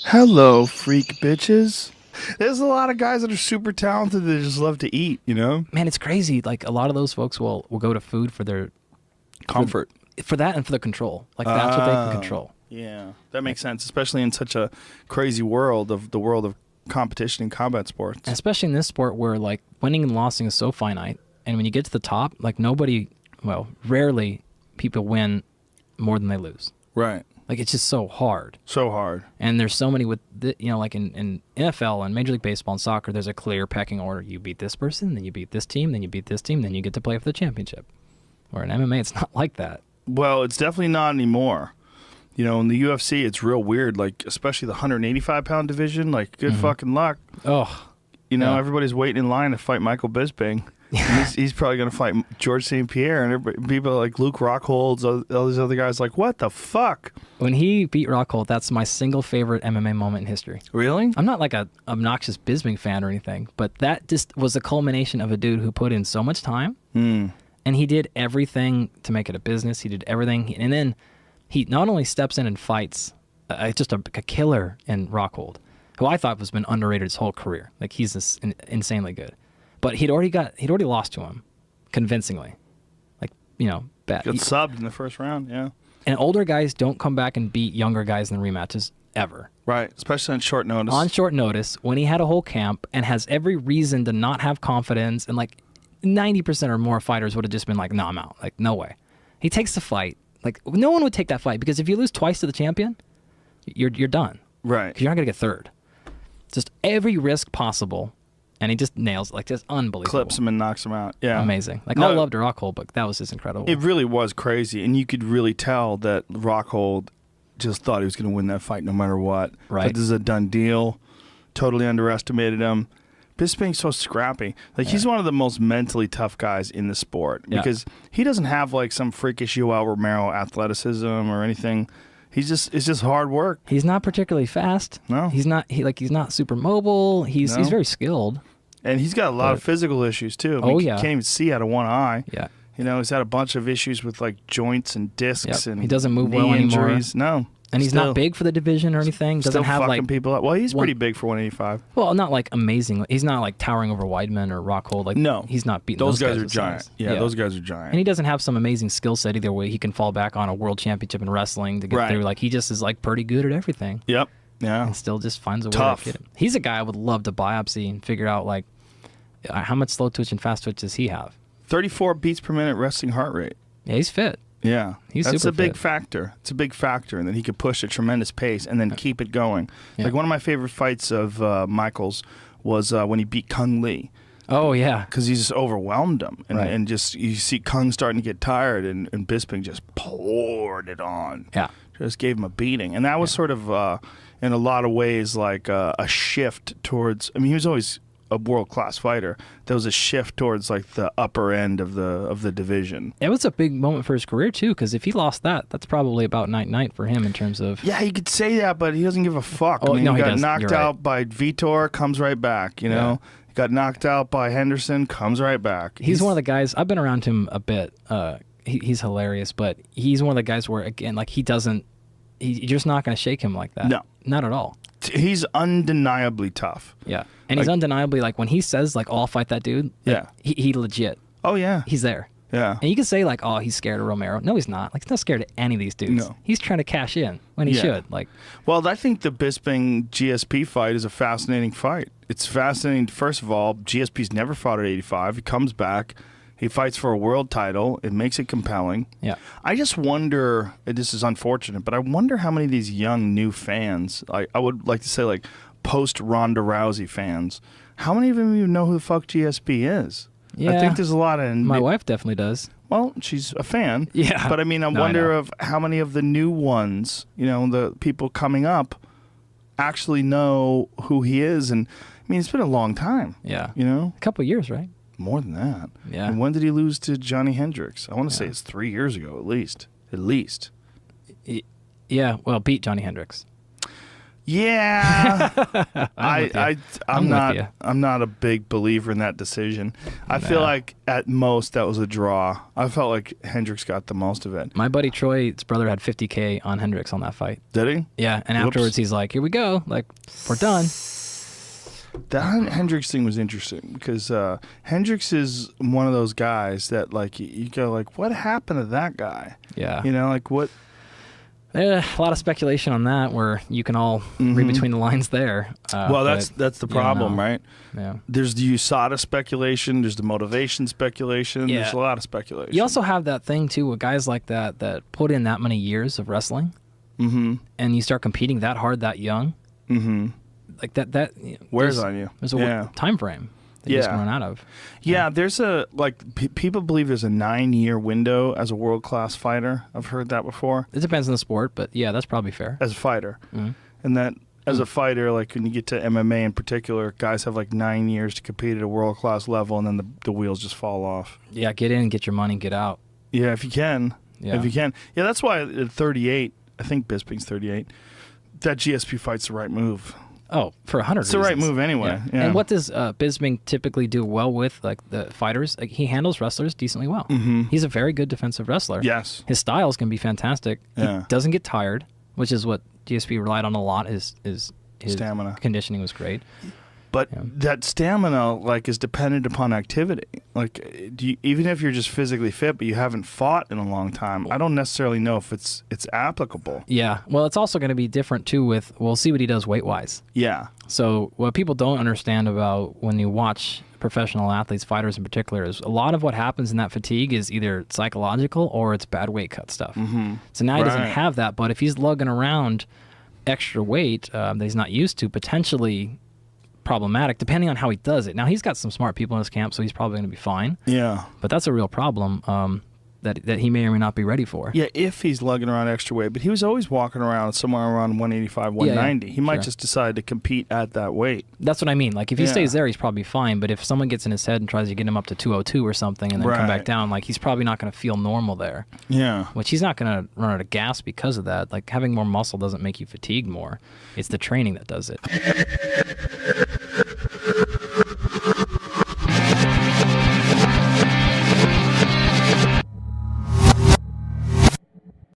Hello, freak bitches. There's a lot of guys that are super talented that just love to eat, you know? Man, it's crazy. Like, a lot of those folks will go to food for their Comfort. for that and for the control. Like, that's what they can control. Yeah, that makes sense, especially in such a crazy world of competition in combat sports. And especially in this sport where, like, winning and losing is so finite. And when you get to the top, like, rarely people win more than they lose. Right. Like, it's just so hard. So hard. And there's so many like in NFL and Major League Baseball and soccer, there's a clear pecking order. You beat this person, then you beat this team, then you beat this team, then you get to play for the championship. Or in MMA, it's not like that. Well, it's definitely not anymore. You know, in the UFC, it's real weird, like, especially the 185-pound division. Like, good fucking luck. Oh. You know, everybody's waiting in line to fight Michael Bisping. He's probably going to fight George St. Pierre, and people like Luke Rockhold, all these other guys, like, what the fuck? When he beat Rockhold, that's my single favorite MMA moment in history. Really? I'm not like a obnoxious Bisping fan or anything, but that just was a culmination of a dude who put in so much time, and he did everything to make it a business. He did everything, and then he not only steps in and fights, just a killer in Rockhold, who I thought was been underrated his whole career. Like, he's just insanely good. But he'd already lost to him, convincingly, like, bad. Got subbed in the first round, yeah. And older guys don't come back and beat younger guys in the rematches ever. Right, especially on short notice. On short notice, when he had a whole camp and has every reason to not have confidence, and like 90% or more fighters would have just been like, "No, I'm out." Like, no way. He takes the fight. Like, no one would take that fight because if you lose twice to the champion, you're done. Right. Because you're not gonna get third. Just every risk possible. And he just nails, like, just unbelievable. Clips him and knocks him out. Yeah. Amazing. Like, I loved Rockhold, but that was just incredible. It really was crazy. And you could really tell that Rockhold just thought he was going to win that fight no matter what. Right. That this is a done deal. Totally underestimated him. Bisping's so scrappy. Like, he's one of the most mentally tough guys in the sport. Because he doesn't have, like, some freakish Yoel Romero athleticism or anything. It's just hard work. He's not particularly fast. No. He's not super mobile. He's very skilled. And he's got a lot of physical issues, too. I mean, he can't even see out of one eye. Yeah. You know, he's had a bunch of issues with, like, joints and discs and he doesn't move knee well injuries. anymore. No. And he's not big for the division or anything. Doesn't have fucking like people up. Well, he's pretty big for 185. Well, not like amazing. He's not like towering over Weidman or Rockhold. Like, no, he's not beating those guys. Are giant. Yeah, those guys are giant. And he doesn't have some amazing skill set either way. He can fall back on a world championship in wrestling to get through. Like, he just is like pretty good at everything. Yep. Yeah. And still just finds a way to get him. He's a guy I would love to biopsy and figure out like how much slow twitch and fast twitch does he have. 34 beats per minute resting heart rate. Yeah, he's fit. Yeah, that's a big fit. factor. It's a big factor, and then he could push a tremendous pace and then keep it going. Yeah. Like, one of my favorite fights of Michael's was when he beat Kung Lee. Oh yeah, because he just overwhelmed him, and just you see Kung starting to get tired, and Bisping just poured it on. Yeah, just gave him a beating, and that was sort of in a lot of ways like a shift towards. I mean, he was always a world-class fighter. There was a shift towards like the upper end of the division. It was a big moment for his career too, because if he lost that's probably about night for him in terms of. Yeah, you could say that, but he doesn't give a fuck. Oh, I mean, no, he got does. knocked out by Vitor, comes right back. You know, he got knocked out by Henderson, comes right back. He's one of the guys. I've been around him a bit. He's hilarious, but he's one of the guys where again, like you're just not going to shake him like that. No, not at all. He's undeniably tough. Yeah. And he's undeniably, like, when he says, like, oh, I'll fight that dude, like, he legit. Oh, yeah. He's there. Yeah. And you can say, like, oh, he's scared of Romero. No, he's not. Like, he's not scared of any of these dudes. No. He's trying to cash in when he should. Like, well, I think the Bisping GSP fight is a fascinating fight. It's fascinating. First of all, GSP's never fought at 85. He comes back. He fights for a world title. It makes it compelling. Yeah. I just wonder, and this is unfortunate, but I wonder how many of these young new fans, I would like to say like post-Ronda Rousey fans, how many of them even know who the fuck GSP is? Yeah. I think there's a lot of... My wife definitely does. Well, she's a fan. Yeah. But I mean, I wonder of how many of the new ones, you know, the people coming up actually know who he is. And I mean, it's been a long time. Yeah. You know? A couple of years, right? More than that. Yeah. And when did he lose to Johnny Hendricks? I want to say it's 3 years ago, at least. At least. Yeah. Well, beat Johnny Hendricks. Yeah, I'm not a big believer in that decision. I feel like at most that was a draw. I felt like Hendricks got the most of it. My buddy Troy's brother had $50K on Hendricks on that fight. Did he? Yeah, and afterwards he's like, "Here we go, like we're done." That Hendricks thing was interesting because Hendricks is one of those guys that like you go like, what happened to that guy? Yeah, you know, like what? A lot of speculation on that, where you can all read between the lines there. Well, that's the problem, right? Yeah. There's the USADA speculation. There's the motivation speculation. Yeah. There's a lot of speculation. You also have that thing too with guys like that put in that many years of wrestling, and you start competing that hard that young. Like that wears on you. There's a time frame that you just run out of. Yeah, there's a people believe there's a 9-year window as a world-class fighter. I've heard that before. It depends on the sport, but yeah, that's probably fair. As a fighter, and that as a fighter, like when you get to MMA in particular, guys have like 9 years to compete at a world-class level, and then the wheels just fall off. Yeah, get in, get your money, get out. Yeah, if you can. Yeah. If you can. Yeah, that's why at 38, I think Bisping's 38. That GSP fight's the right move. Oh, for 100 It's the right move anyway. Yeah. And what does Bisping typically do well with, like the fighters? Like, he handles wrestlers decently well. He's a very good defensive wrestler. Yes. His styles can be fantastic. Yeah. He doesn't get tired, which is what GSP relied on a lot. His stamina. Conditioning was great. But that stamina, like, is dependent upon activity. Like, even if you're just physically fit, but you haven't fought in a long time, I don't necessarily know if it's applicable. Yeah. Well, it's also going to be different, too, we'll see what he does weight-wise. Yeah. So what people don't understand about when you watch professional athletes, fighters in particular, is a lot of what happens in that fatigue is either psychological or it's bad weight cut stuff. So now he doesn't have that, but if he's lugging around extra weight that he's not used to, potentially problematic, depending on how he does it. Now, he's got some smart people in his camp, so he's probably going to be fine. Yeah. But that's a real problem that he may or may not be ready for. Yeah, if he's lugging around extra weight. But he was always walking around somewhere around 185, 190. He might just decide to compete at that weight. That's what I mean. Like, if he stays there, he's probably fine. But if someone gets in his head and tries to get him up to 202 or something and then come back down, like, he's probably not going to feel normal there. Yeah. Which he's not going to run out of gas because of that. Like, having more muscle doesn't make you fatigued more. It's the training that does it.